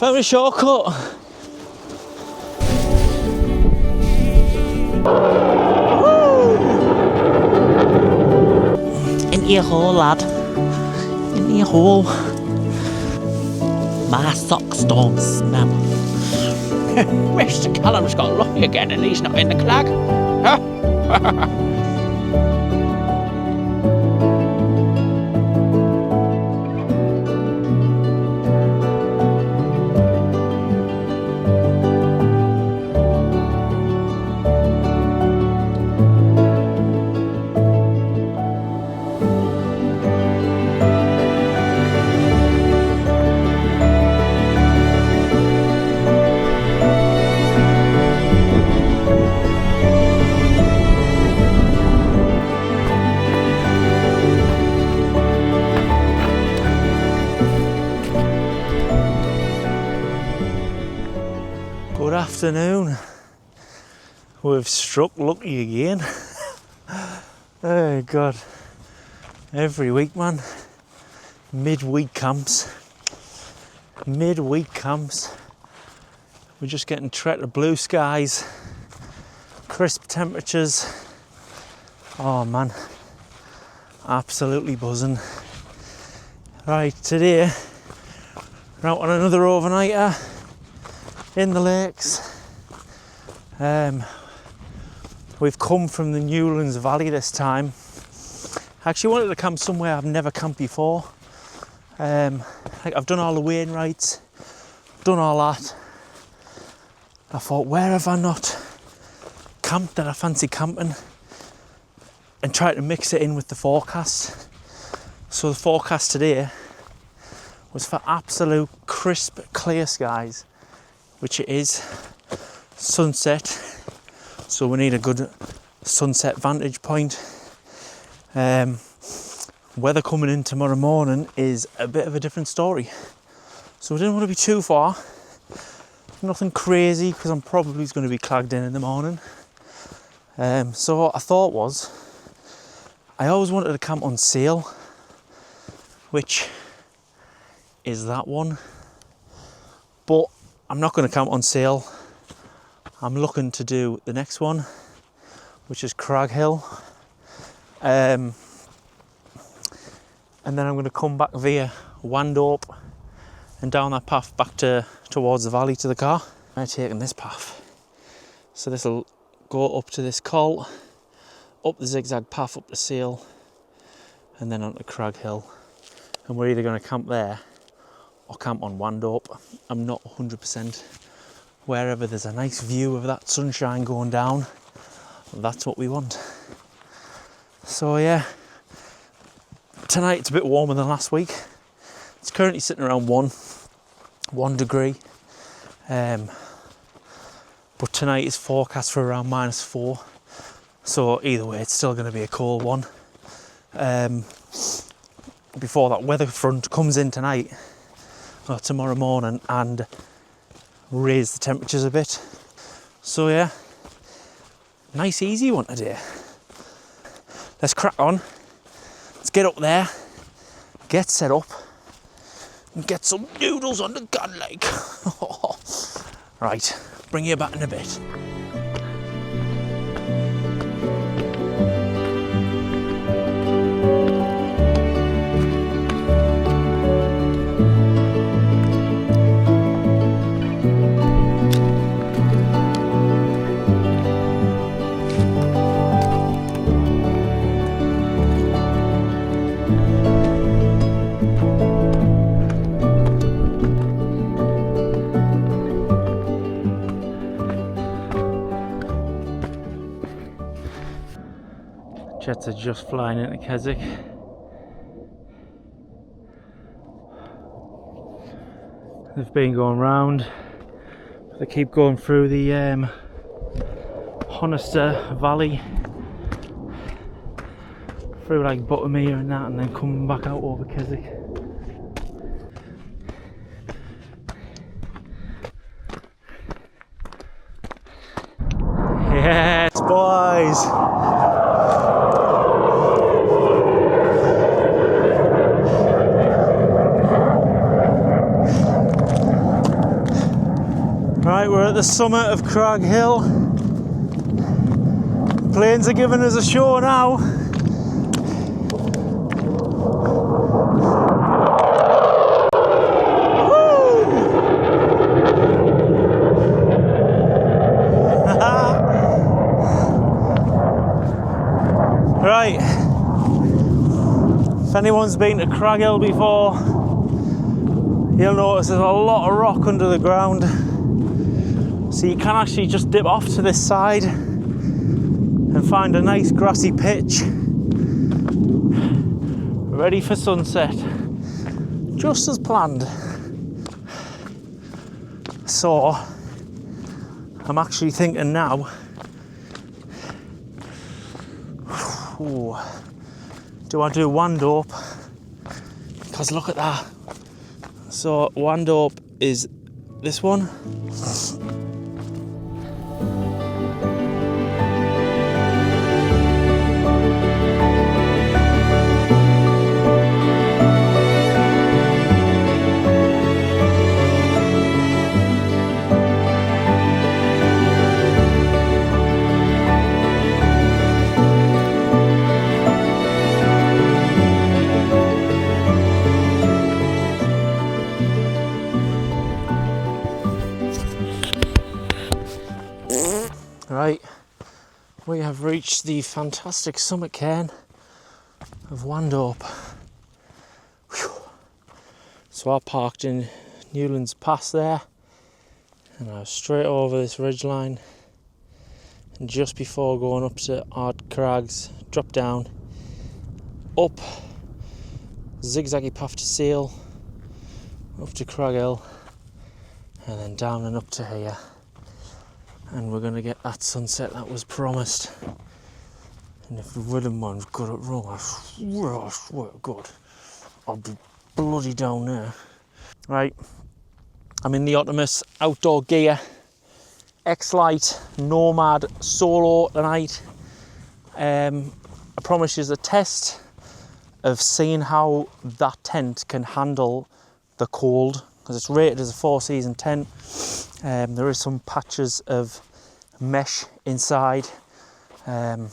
Found a shortcut. Woo! Into your hole, lad. Into your hole. My socks don't smell. Mr. Callum's got lucky again and he's not in the crag. Good afternoon. We've struck lucky again. Oh God. Every week, man. Midweek camps. Midweek camps. We're just getting treated to blue skies, crisp temperatures. Oh man. Absolutely buzzing. Right, today we're out on another overnighter in the lakes. We've come from the Newlands Valley this time. I actually wanted to camp somewhere I've never camped before. I've done all the Wainwrights, done all that. I thought, where have I not camped that I fancy camping? And try to mix it in with the forecast. So the forecast today was for absolute crisp, clear skies, which it is. Sunset, so we need a good sunset vantage point. Weather coming in tomorrow morning is a bit of a different story, so we didn't want to be too far. Nothing crazy, because I'm probably going to be clagged in the morning. So what I thought was, I always wanted to camp on Sail, which is that one, but I'm not going to camp on Sail. I'm looking to do the next one, which is Crag Hill. And then I'm going to come back via Wandope and down that path back towards the valley to the car. I'm taking this path. So this will go up to this col, up the zigzag path up the Sail, and then onto Crag Hill. And we're either going to camp there or camp on Wandope. I'm not 100%. Wherever there's a nice view of that sunshine going down, that's what we want. So yeah, tonight it's a bit warmer than last week. It's currently sitting around 1 degree. But tonight is forecast for around -4. So either way, it's still going to be a cold one. Before that weather front comes in tonight, or tomorrow morning, and raise the temperatures a bit. So yeah, nice easy one today. Let's crack on. Let's get up there, get set up, and get some noodles on the gun leg. Right, bring you back in a bit. Jets are just flying into Keswick. They've been going round. They keep going through the Honister Valley, through like Buttermere and that, and then coming back out over Keswick. Yes, boys! Right, we're at the summit of Crag Hill. Planes are giving us a show now. Right, if anyone's been to Crag Hill before, you'll notice there's a lot of rock under the ground. So you can actually just dip off to this side and find a nice grassy pitch, ready for sunset, just as planned. So, I'm actually thinking now, do I do Wandope? Because look at that. So Wandope is this one. Right, we have reached the fantastic summit cairn of Wandope. Whew. So I parked in Newlands Pass there, and I was straight over this ridgeline, and just before going up to Ard Crags, drop down, up, zigzaggy path to Sail, up to Crag Hill, and then down and up to here. And we're going to get that sunset that was promised. And if the weatherman's got it wrong, I swear to God, I'll be bloody down there. Right, I'm in the Otimos outdoor gear, Lite, Nomad solo tonight. I promise you a test of seeing how that tent can handle the cold, because it's rated as a 4-season tent. There is some patches of mesh inside. There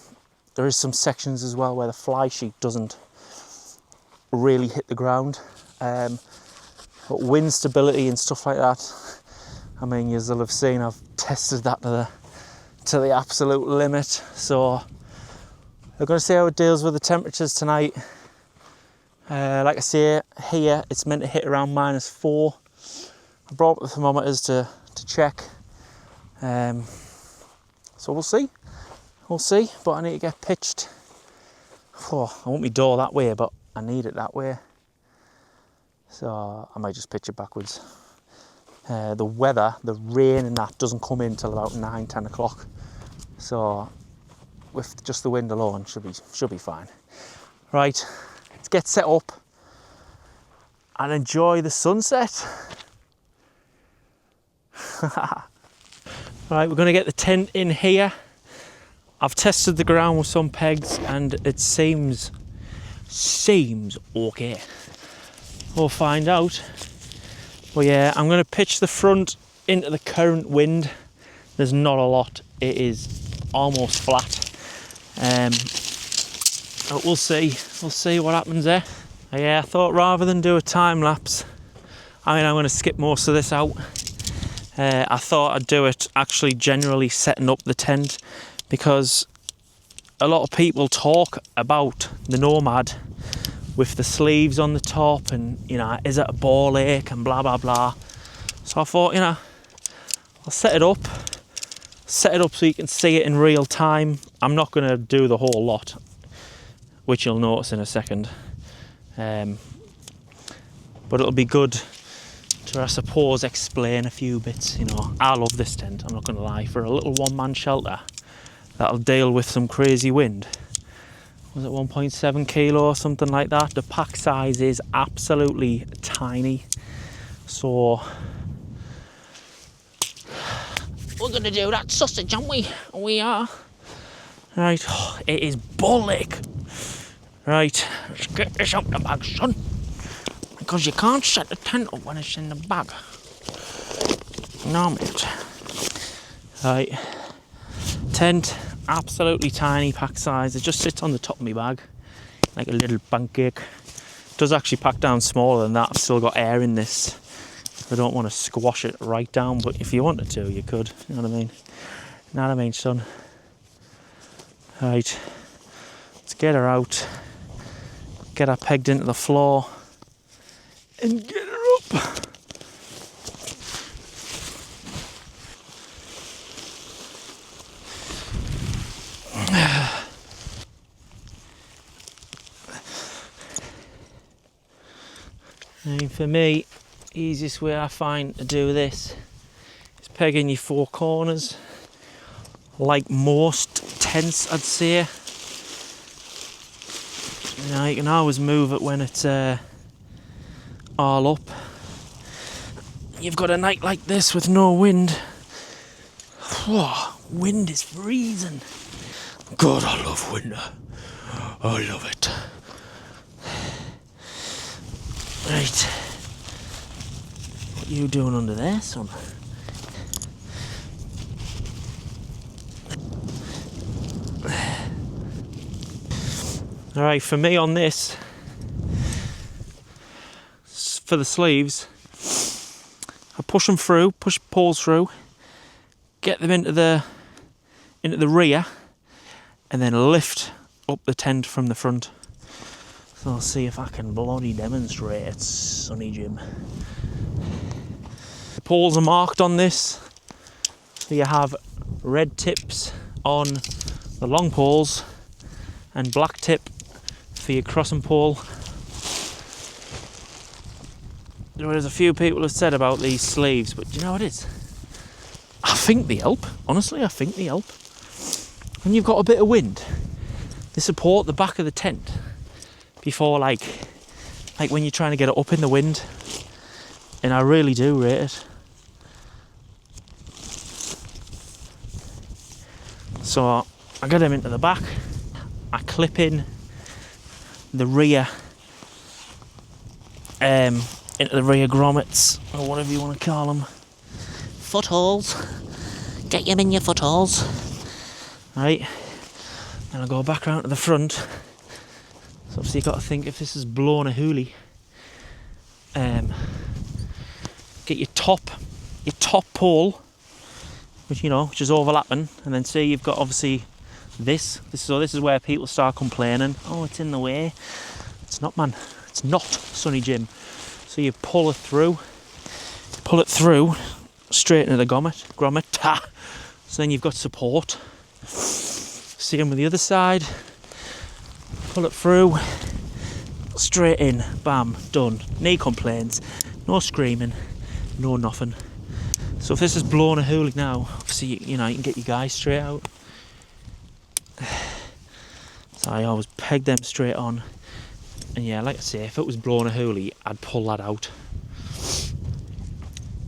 is some sections as well where the fly sheet doesn't really hit the ground. But wind stability and stuff like that, I mean, you'll have seen I've tested that to the absolute limit. So we're going to see how it deals with the temperatures tonight. Like I say, here it's meant to hit around -4. I brought up the thermometers to check. So we'll see, but I need to get pitched. Oh, I want my door that way, but I need it that way. So I might just pitch it backwards. The weather, the rain and that doesn't come in till about 9-10 o'clock. So with just the wind alone, should be fine. Right, let's get set up and enjoy the sunset. Right, we're going to get the tent in here. I've tested the ground with some pegs and it seems okay. We'll find out. But yeah, I'm going to pitch the front into the current wind. There's not a lot. It is almost flat. But we'll see. We'll see what happens there. Yeah, I thought rather than do a time lapse, I'm going to skip most of this out. I thought I'd do it actually generally setting up the tent, because a lot of people talk about the Nomad with the sleeves on the top and, is it a ball ache and blah, blah, blah. So I thought, I'll set it up so you can see it in real time. I'm not going to do the whole lot, which you'll notice in a second. But it'll be good to, I suppose, explain a few bits. I love this tent, I'm not going to lie. For a little one-man shelter that'll deal with some crazy wind. Was it 1.7 kilo or something like that? The pack size is absolutely tiny. So we're going to do that sausage, aren't we? We are. Right, it is bullock. Right, let's get this out the bag, son. Because you can't set the tent up when it's in the bag. Nomad. Right, tent, absolutely tiny pack size. It just sits on the top of my bag like a little pancake. It does actually pack down smaller than that. I've still got air in this. I don't want to squash it right down, but if you wanted to, you could. You know what I mean? You know what I mean, son? Right, let's get her out, get her pegged into the floor, and get her up. And for me, easiest way I find to do this is pegging your four corners, like most tents, I'd say. You know, you can always move it when it's all up. You've got a night like this with no wind. Whoa, wind is freezing. God, I love winter. I love it. Right, what are you doing under there, son? Alright, for me on this, for the sleeves, I push them through, push poles through, get them into the rear, and then lift up the tent from the front. So I'll see if I can bloody demonstrate it, Sonny Jim. The poles are marked on this, so you have red tips on the long poles and black tip for your crossing pole. There's a few people have said about these sleeves, but do you know what it is? I think they help. Honestly, I think they help. When you've got a bit of wind, they support the back of the tent before like when you're trying to get it up in the wind. And I really do rate it. So I get them into the back, I clip in the rear into the rear grommets, or whatever you want to call them. Footholes. Get them in your footholes. Right. Then I'll go back around to the front. So obviously you've got to think, if this is blowing a hoolie, get your top pole, which is overlapping, and then see you've got obviously this is where people start complaining. Oh, it's in the way. It's not, man. It's not, Sonny Jim. So you pull it through straight into the grommet. So then you've got support. Same with the other side. Pull it through, straight in, bam, done. No complaints, no screaming, no nothing. So if this is blowing a hoolie now, obviously you can get your guys straight out. So I always peg them straight on. And yeah, like I say, if it was blowing a hoolie, I'd pull that out.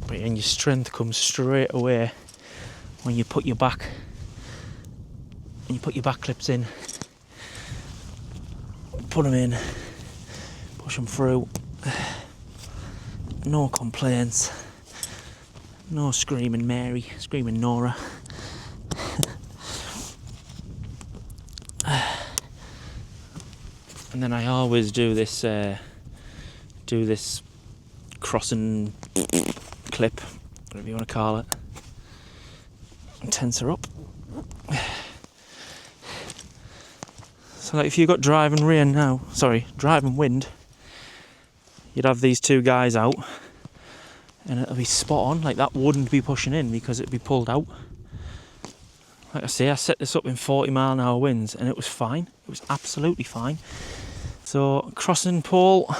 But then your strength comes straight away when you put your back clips in. Put them in, push them through. No complaints. No screaming Mary, screaming Nora. And then I always do this crossing clip, whatever you want to call it. And tense her up. So like if you've got driving wind, you'd have these two guys out and it'll be spot on. Like that wouldn't be pushing in because it'd be pulled out. Like I say, I set this up in 40-mile-an-hour winds and it was fine. It was absolutely fine. So crossing pole,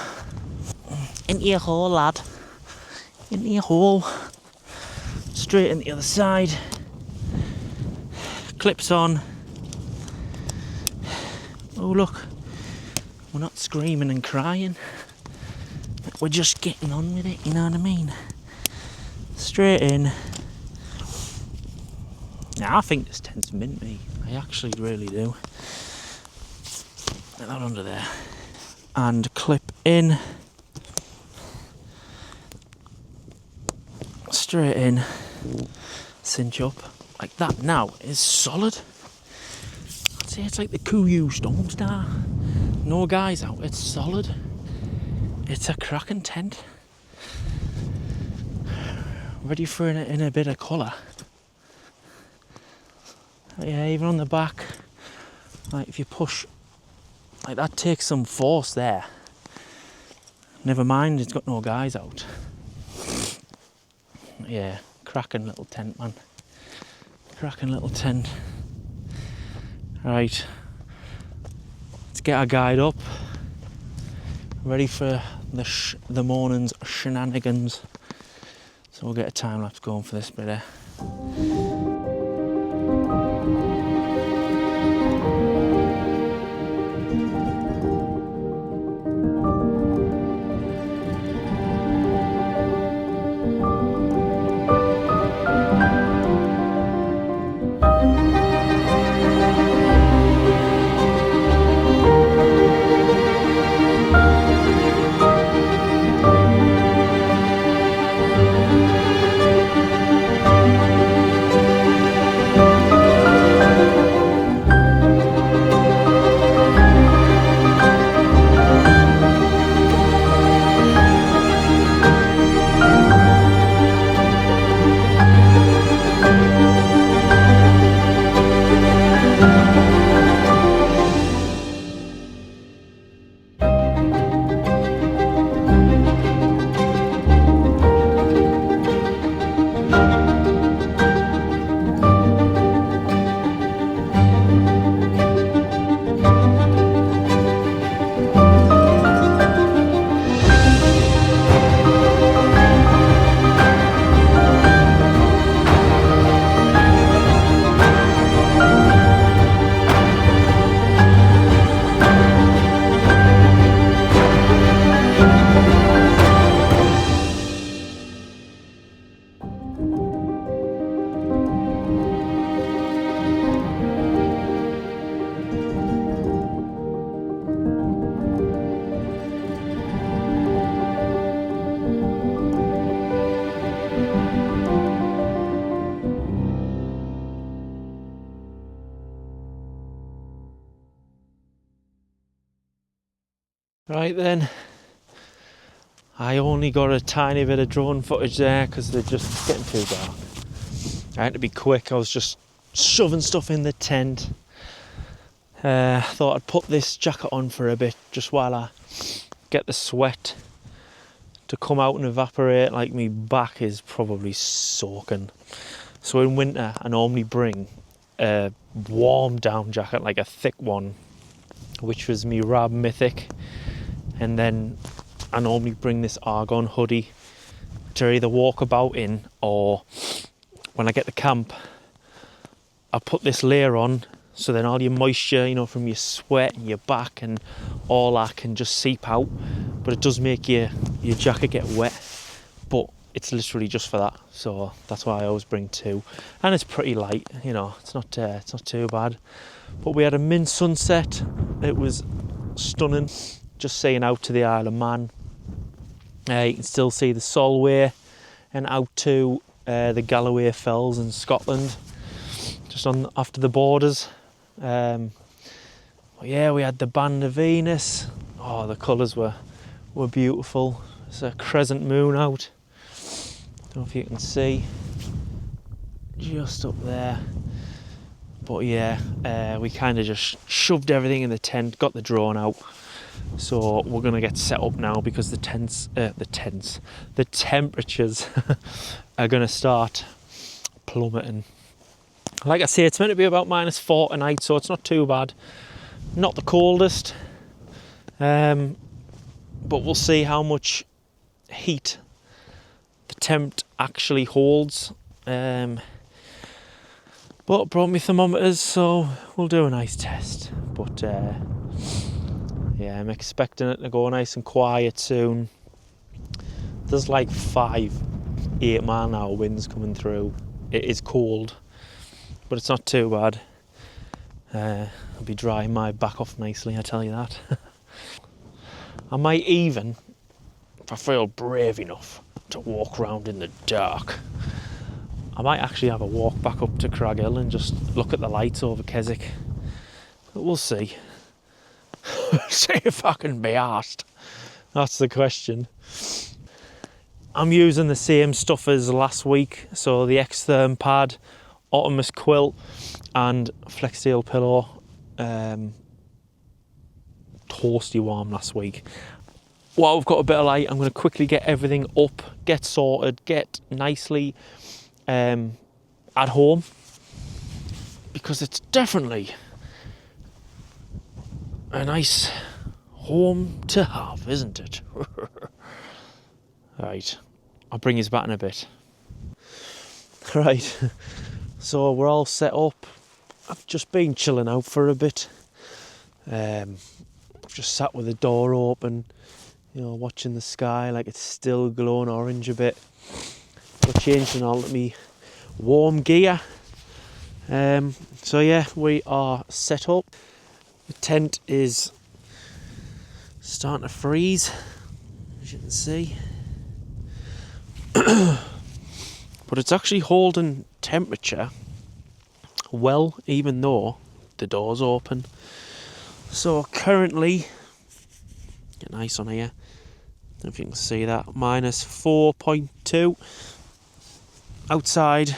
into your hole, lad. Into your hole. Straight in the other side. Clips on. Oh look, we're not screaming and crying. We're just getting on with it, you know what I mean? Straight in. Now I think this tent's mint me. I actually really do. Get that under there. And clip in. Straight in. cinch up like that now is solid. I'd say it's like the Kuyu Stormstar. No guys out, it's solid. It's a cracking tent. Ready for in a bit of colour. Yeah, even on the back, like if you push, like that takes some force there. Never mind, it's got no guys out. Yeah, cracking little tent, man. Cracking little tent. Right, let's get our guide up. Ready for the morning's shenanigans. So we'll get a time lapse going for this bit there. Right then, I only got a tiny bit of drone footage there because they're just getting too dark. I had to be quick, I was just shoving stuff in the tent. Thought I'd put this jacket on for a bit just while I get the sweat to come out and evaporate. Like, my back is probably soaking. So in winter I normally bring a warm down jacket, like a thick one, which was me Rab Mythic. And then I normally bring this argon hoodie to either walk about in, or when I get to camp I put this layer on, so then all your moisture, you know, from your sweat and your back and all that can just seep out. But it does make your jacket get wet, but it's literally just for that. So that's why I always bring two, and it's pretty light, you know, it's not too bad. But we had a mint sunset, it was stunning. Just seeing out to the Isle of Man. You can still see the Solway and out to the Galloway Fells in Scotland, just on after the borders. Yeah, we had the Band of Venus. Oh, the colours were beautiful. There's a crescent moon out. Don't know if you can see, just up there. But yeah, we kind of just shoved everything in the tent, got the drone out. So we're gonna get set up now because the temperatures are gonna start plummeting. Like I say, it's meant to be about -4 tonight, so it's not too bad. Not the coldest, but we'll see how much heat the temp actually holds. But I brought me thermometers, so we'll do a nice test. But yeah, I'm expecting it to go nice and quiet soon. There's like 5 8-mile-an-hour winds coming through. It is cold, but it's not too bad. I'll be drying my back off nicely, I tell you that. I might even, if I feel brave enough to walk around in the dark, I might actually have a walk back up to Crag Hill and just look at the lights over Keswick. But we'll see. See if I can be arsed. That's the question. I'm using the same stuff as last week. So the Xtherm pad, Otimos quilt and Flexsteel pillow. Toasty warm last week. While we've got a bit of light, I'm going to quickly get everything up, get sorted, get nicely at home, because it's definitely a nice home to have, isn't it? Right, I'll bring you back in a bit. Right, so we're all set up. I've just been chilling out for a bit. I've just sat with the door open, you know, watching the sky like it's still glowing orange a bit. Got changed and all of me warm gear. So yeah, we are set up. The tent is starting to freeze, as you can see. But it's actually holding temperature well, even though the door's open. So currently, get nice on here, I don't know if you can see that, minus 4.2 outside.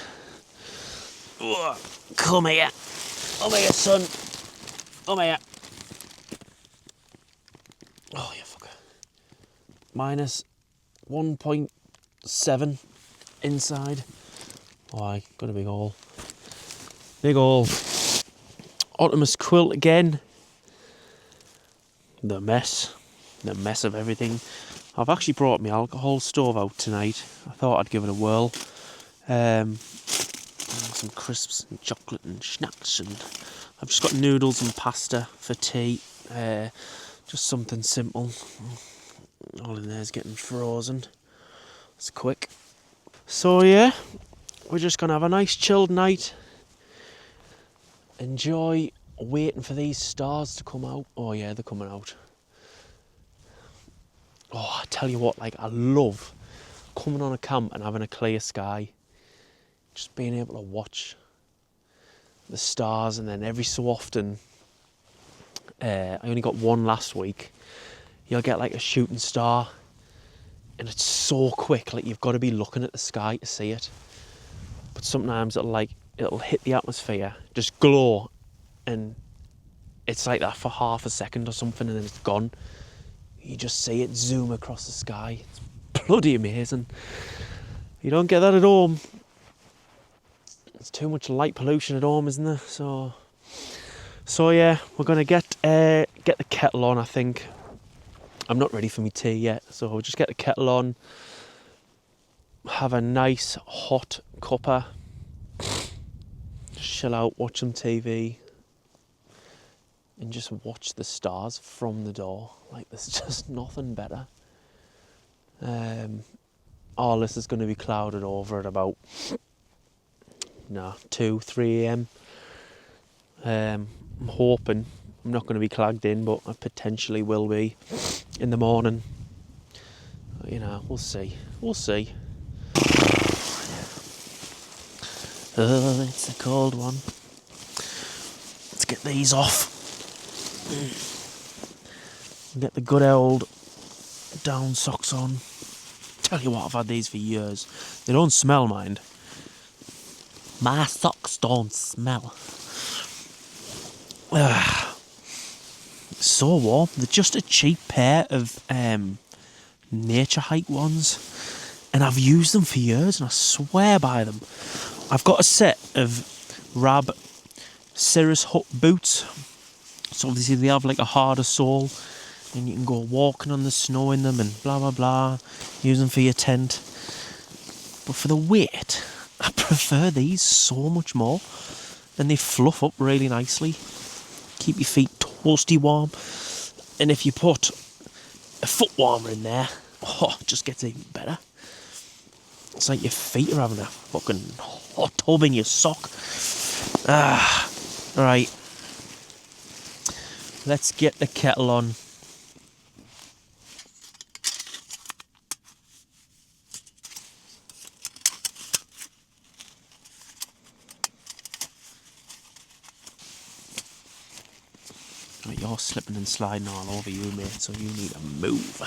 Ugh, come here, son, come here. Oh, you fucker. Minus 1.7 inside. Oh, I got a big hole. Big hole. Otimos quilt again. The mess of everything. I've actually brought my alcohol stove out tonight. I thought I'd give it a whirl. Some crisps and chocolate and snacks, and I've just got noodles and pasta for tea. Just something simple. All in there's getting frozen. It's quick. So yeah, we're just gonna have a nice chilled night. Enjoy waiting for these stars to come out. Oh yeah, they're coming out. Oh, I tell you what, like, I love coming on a camp and having a clear sky. Just being able to watch the stars, and then every so often, I only got one last week, you'll get like a shooting star, and it's so quick, like you've got to be looking at the sky to see it. But sometimes it'll hit the atmosphere, just glow, and it's like that for half a second or something, and then it's gone. You just see it zoom across the sky. It's bloody amazing. You don't get that at home. There's too much light pollution at home, isn't there? So yeah, we're gonna get the kettle on. I think I'm not ready for my tea yet, so we'll just get the kettle on. Have a nice hot cuppa. Chill out, watch some TV. And just watch the stars from the door. Like, there's just nothing better. All this is going to be clouded over at about 2, 3 a.m. I'm hoping I'm not going to be clagged in, but I potentially will be in the morning. You know, we'll see. We'll see. Oh, it's a cold one. Let's get these off. Get the good old down socks on. Tell you what, I've had these for years. They don't smell, mind. My socks don't smell. So warm. They're just a cheap pair of nature hike ones, and I've used them for years, and I swear by them. I've got a set of Rab Cirrus Hut boots. So obviously they have like a harder sole, and you can go walking on the snow in them and blah blah blah. Use them for your tent. But for the weight, I prefer these so much more. And they fluff up really nicely. Keep your feet toasty warm. And if you put a foot warmer in there, it just gets even better. It's like your feet are having a fucking hot tub in your sock. Right. Let's get the kettle on. you're slipping and sliding all over you, mate, so you need to move.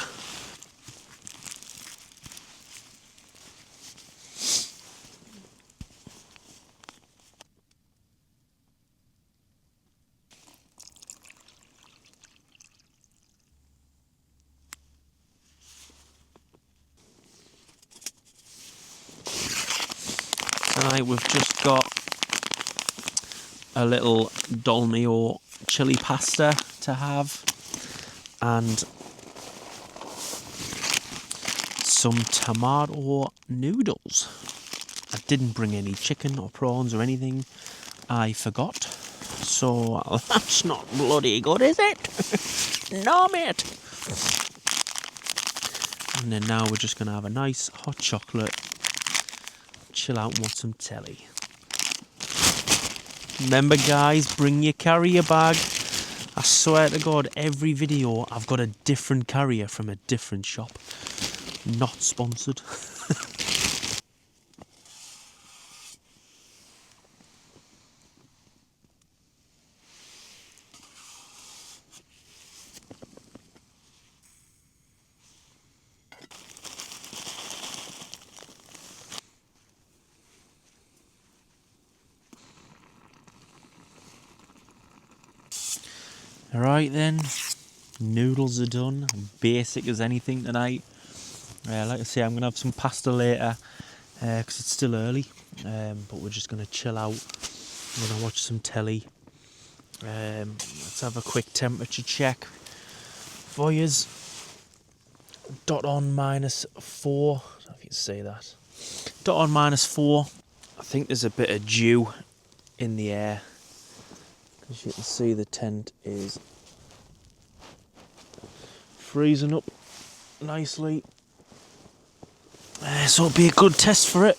Tonight we've just got a little dolmio chili pasta to have and some tomato noodles. I didn't bring any chicken or prawns or anything. I forgot. So that's not bloody good, is it? No, mate. And then now we're just going to have a nice hot chocolate, chill out and watch some telly. Remember guys, bring your carrier bag. I swear to God, every video I've got a different carrier from a different shop. Not sponsored. Alright then, noodles are done, basic as anything tonight. Like I say, I'm going to have some pasta later, because it's still early, but we're just going to chill out. I'm going to watch some telly. Let's have a quick temperature check for yous. Dot on -4, I don't know if you can see that. Dot on -4, I think there's a bit of dew in the air. As you can see, the tent is freezing up nicely. So it'll be a good test for it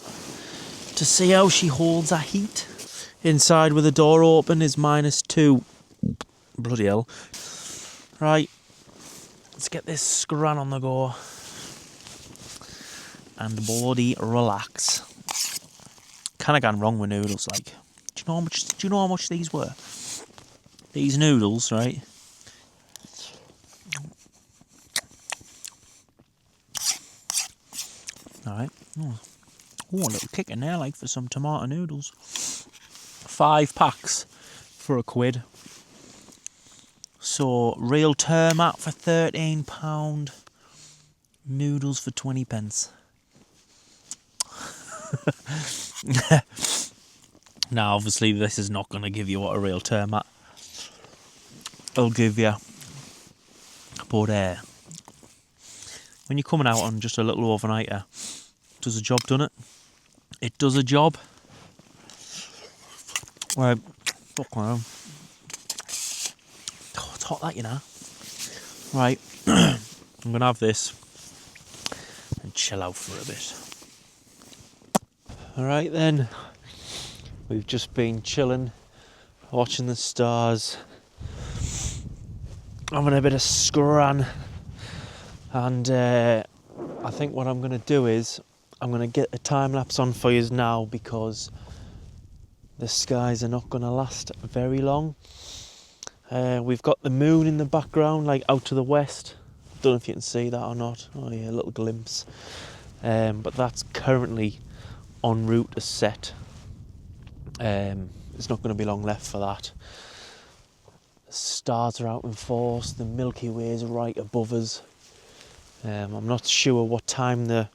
to see how she holds her heat. Inside with the door open is -2. Bloody hell. Right, let's get this scran on the go and bloody relax. Kinda gone wrong with noodles, like. Do you know how much these were? These noodles, right? Alright. Oh, a little kick in there, like, for some tomato noodles. 5 packs for £1. So, real termat for £13. Noodles for 20p. Now, obviously, this is not going to give you what a real termat will give you. But when you're coming out on just a little overnighter, does a job, doesn't it? It does a job. Right, fuck around. Oh, it's hot that, you know. Right, I'm going to have this and chill out for a bit. Alright then, we've just been chilling, watching the stars, having a bit of scran, and I think what I'm going to do is I'm going to get a time lapse on for you now, because the skies are not going to last very long. We've got the moon in the background, like out to the west. Don't know if you can see that or not. Oh yeah, a little glimpse. But that's currently en route to set. There's not going to be long left for that. The stars are out in force. The Milky Way is right above us. I'm not sure what time the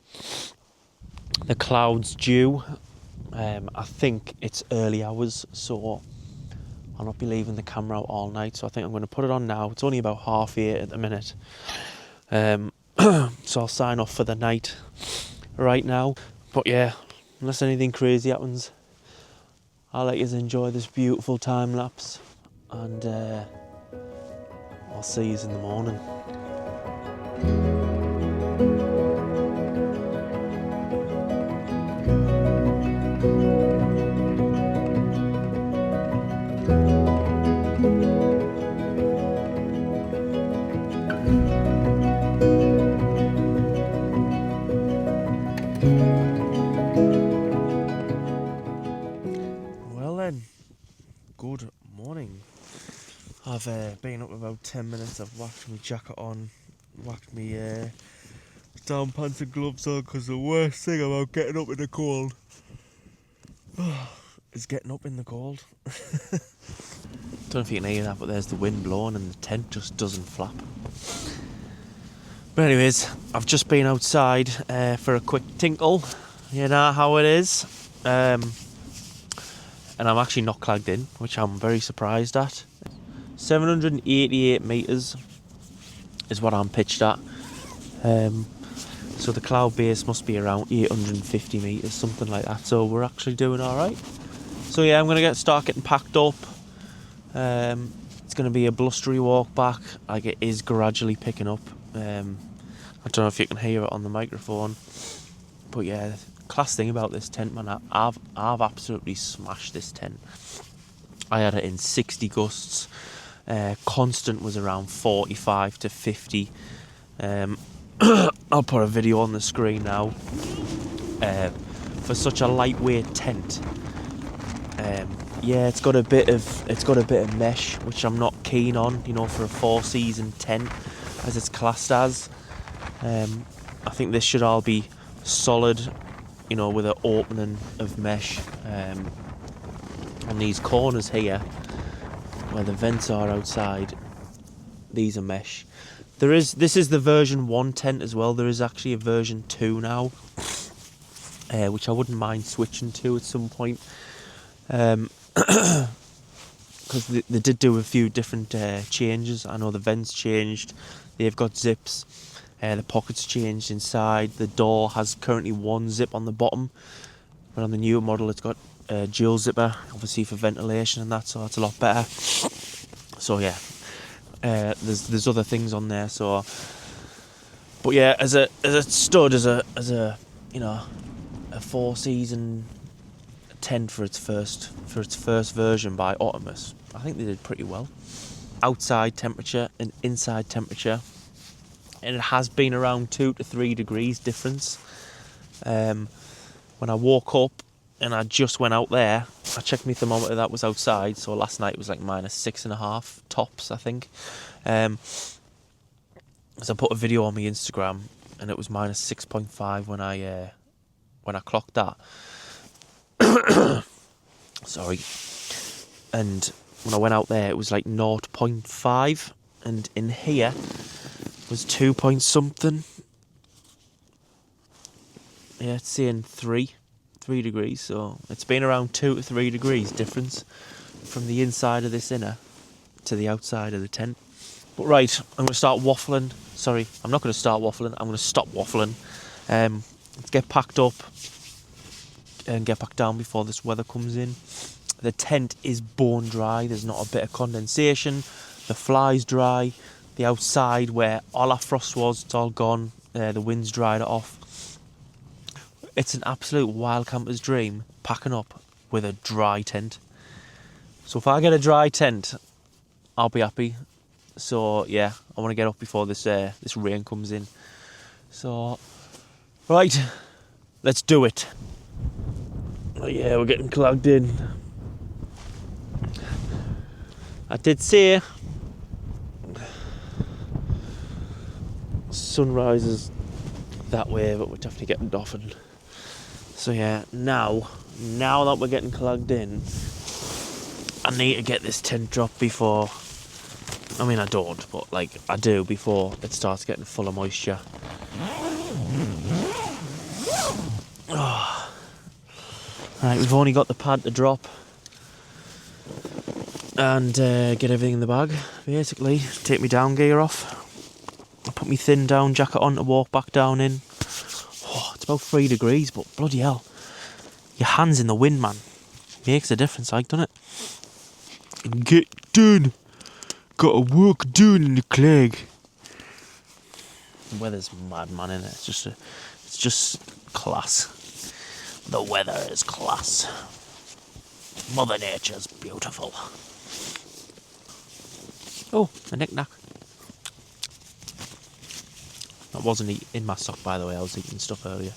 clouds due. I think it's early hours, so I'll not be leaving the camera out all night. So I think I'm going to put it on now. It's only about 8:30 at the minute. So I'll sign off for the night right now. But yeah, unless anything crazy happens, I'll let you enjoy this beautiful time lapse, and I'll see you in the morning. Well then, good morning. I've been up about 10 minutes. I've whacked my jacket on, whacked my down pants and gloves on, because the worst thing about getting up in the cold is getting up in the cold. Don't know if you can hear that, but there's the wind blowing and the tent just doesn't flap. But anyways, I've just been outside for a quick tinkle. You know how it is. And I'm actually not clagged in, which I'm very surprised at. 788 metres is what I'm pitched at. So the cloud base must be around 850 metres, something like that. So we're actually doing alright. So yeah, I'm going to start getting packed up. It's going to be a blustery walk back. Like, it is gradually picking up. I don't know if you can hear it on the microphone. But yeah, class thing about this tent, man, I've absolutely smashed this tent. I had it in 60 gusts. Constant was around 45 to 50. I'll put a video on the screen now. For such a lightweight tent, yeah, it's got a bit of mesh, which I'm not keen on, you know, for a 4-season tent, as it's classed as. I think this should all be solid, you know, with an opening of mesh on these corners here, where the vents are outside. These are mesh. This is the version 1 tent as well. There is actually a version 2 now, which I wouldn't mind switching to at some point, because they did do a few different changes. I know the vents changed. They've got zips. The pockets changed inside. The door has currently 1 zip on the bottom, but on the newer model it's got a dual zipper, obviously for ventilation and that, so that's a lot better. So yeah, there's other things on there. So, but yeah, as a you know, a 4-season tent for its first version by Otimos, I think they did pretty well. Outside temperature and inside temperature, and it has been around 2 to 3 degrees difference. When I woke up and I just went out there, I checked my thermometer, that was outside, so last night it was like -6.5 tops, I think. So I put a video on my Instagram and it was -6.5 when I clocked that. Sorry. And when I went out there it was like 0.5, and in here was 2 point something. Yeah, it's saying 3 degrees, so it's been around 2 to 3 degrees difference from the inside of this inner to the outside of the tent. But right, I'm going to start waffling. Sorry, I'm not going to start waffling, I'm going to stop waffling. Let's get packed up and get back down before this weather comes in. The tent is bone dry, there's not a bit of condensation, the fly's dry, the outside where all our frost was, it's all gone, the wind's dried it off. It's an absolute wild camper's dream, packing up with a dry tent. So if I get a dry tent, I'll be happy. So yeah, I want to get up before this rain comes in. So, right, let's do it. Oh yeah, we're getting clogged in. I did say sunrise is that way, but we're definitely getting doffing. So yeah, now that we're getting clogged in, I need to get this tent dropped before, I mean I don't, but like I do before it starts getting full of moisture. Oh. Right, we've only got the pad to drop and get everything in the bag, basically. Take my down gear off, I put my thin down jacket on to walk back down in. Oh, it's about 3 degrees, but bloody hell, your hands in the wind, man, makes a difference, like, doesn't it? Get done. Gotta work done in the clag. The weather's mad, man, innit? It's just class. The weather is class. Mother Nature's beautiful. Oh, a knick-knack. That wasn't in my sock, by the way. I was eating stuff earlier.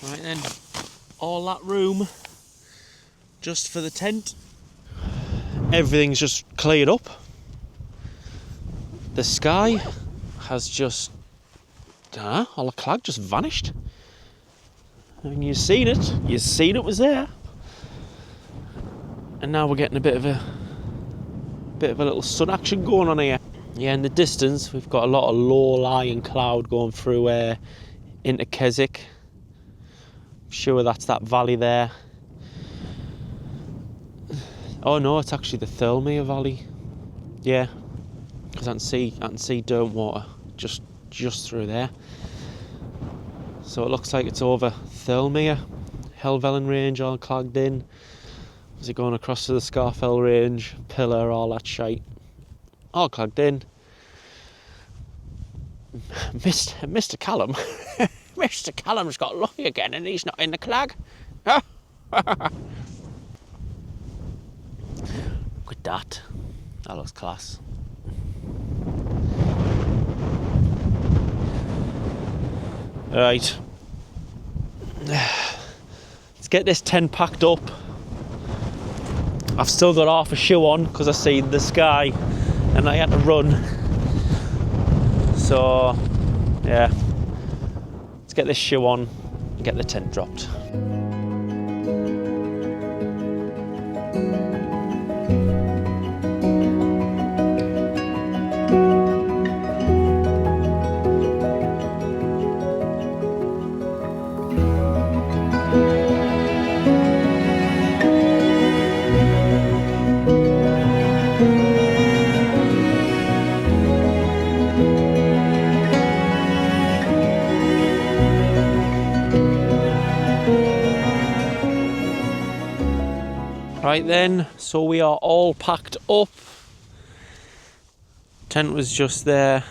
Right then, all that room just for the tent. Everything's just cleared up. The sky has just, all the cloud just vanished. I mean, you've seen it was there. And now we're getting a bit of a little sun action going on here. Yeah, in the distance we've got a lot of low-lying cloud going through into Keswick. I'm sure that's that valley there. Oh no, it's actually the Thirlmere Valley. Yeah, because I can see Derwentwater just through there. So it looks like it's over Thirlmere, Helvellyn Range all clogged in. Is it going across to the Scafell Range, Pillar, all that shite, all clogged in. Mr. Callum, Mr. Callum's got lucky again, and he's not in the clag. Look at that. That looks class. Right. Let's get this tent packed up. I've still got half a shoe on because I seen the sky and I had to run. So, yeah. Let's get this shoe on and get the tent dropped. Right then, so we are all packed up. Tent was just there.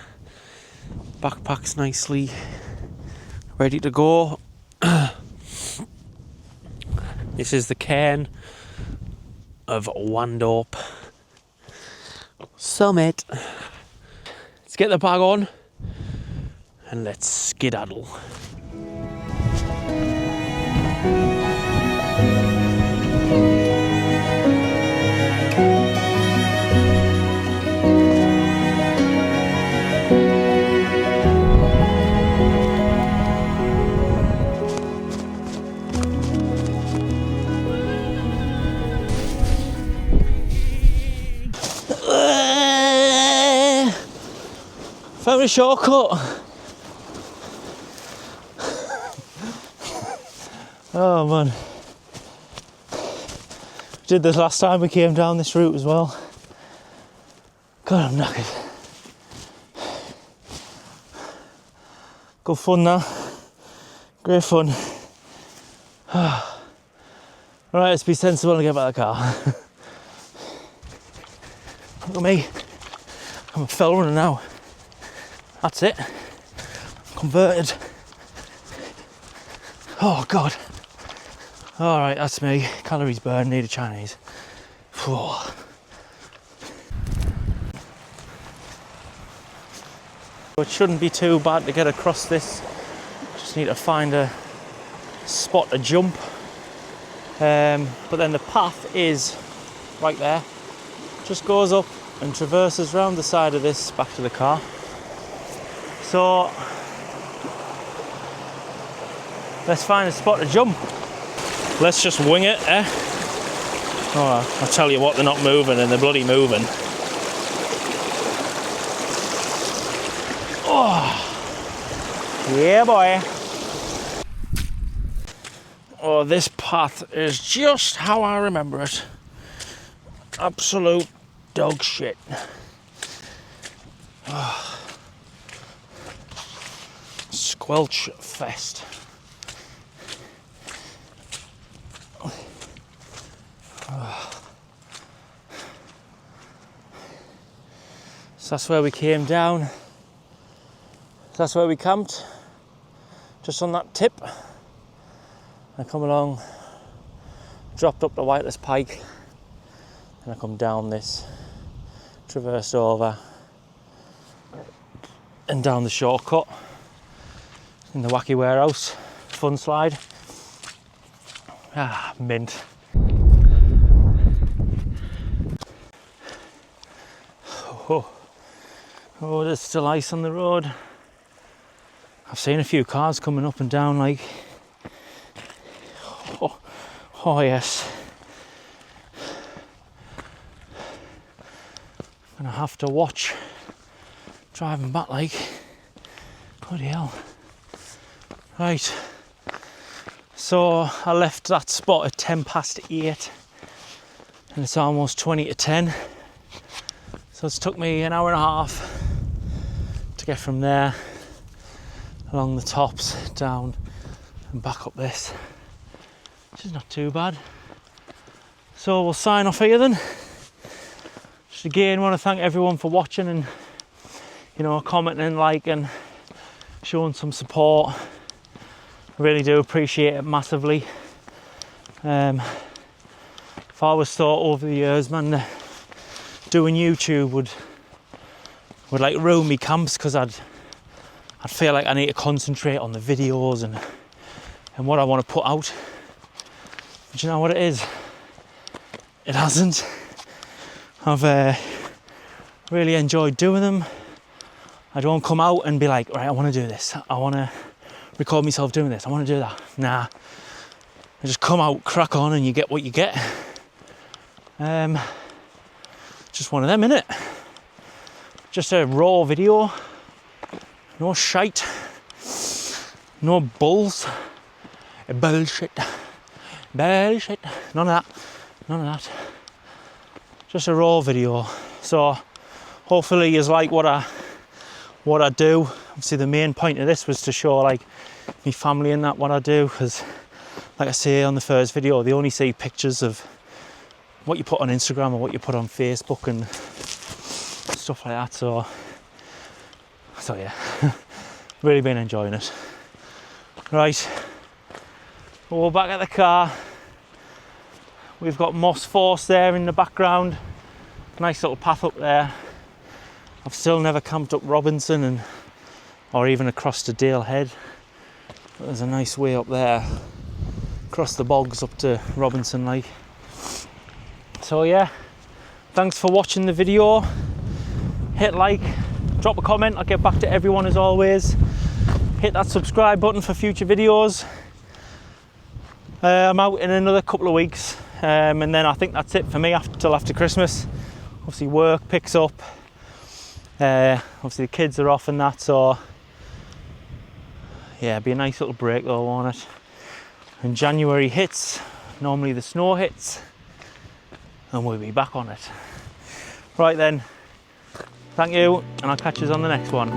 Backpack's nicely ready to go. This is the cairn of Wandope Summit. Let's get the bag on and let's skedaddle. Found a shortcut. Oh man. Did this last time we came down this route as well. God, I'm knackered. Good fun now. Great fun. Right, let's be sensible and get back to the car. Look at me. I'm a fell runner now. That's it. Converted. Oh God. Alright, that's me. Calories burned, need a Chinese. Whew. It shouldn't be too bad to get across this. Just need to find a spot to jump. But then the path is right there. Just goes up and traverses round the side of this back to the car. So let's find a spot to jump. Let's just wing it, eh? Oh, I'll tell you what, they're not moving and they're bloody moving. Oh, yeah boy. Oh, this path is just how I remember it. Absolute dog shit. Oh. Squelch fest. So that's where we came down. So that's where we camped. Just on that tip. I come along, dropped up the Whiteless Pike, and I come down this, traversed over, and down the shortcut in the wacky warehouse fun slide. Ah, mint. Oh, there's still ice on the road. I've seen a few cars coming up and down like, oh yes. I'm gonna have to watch driving back like, bloody hell. Right, so I left that spot at 8:10 and it's almost 20 to 10. So it's took me an hour and a half to get from there along the tops down and back up this, which is not too bad. So we'll sign off here then. Just again want to thank everyone for watching and, you know, commenting, liking, showing some support. I really do appreciate it massively. If I was thought over the years, man, doing YouTube would like ruin me camps, because I'd feel like I need to concentrate on the videos and what I want to put out. But you know what it is? It hasn't. I've really enjoyed doing them. I don't come out and be like, right, I want to do this. I want to record myself doing this. I want to do that. Nah. I just come out, crack on, and you get what you get. Just one of them, innit? Just a raw video. No shite. No bulls. Bullshit. Bullshit. None of that. None of that. Just a raw video. So hopefully you like what I do. Obviously the main point of this was to show like me family and that what I do, because like I say on the first video, they only see pictures of what you put on Instagram or what you put on Facebook and stuff like that. So yeah, really been enjoying it. Right, we're back at the car. We've got Moss Force there in the background. Nice little path up there. I've still never camped up Robinson or even across to Dale Head. But there's a nice way up there, across the bogs up to Robinson like. So yeah, thanks for watching the video. Hit like, drop a comment, I'll get back to everyone as always. Hit that subscribe button for future videos. I'm out in another couple of weeks, and then I think that's it for me till after Christmas. Obviously work picks up, obviously the kids are off and that, so yeah, it'd be a nice little break though, won't it? And January hits, normally the snow hits, and we'll be back on it. Right then, thank you, and I'll catch you on the next one.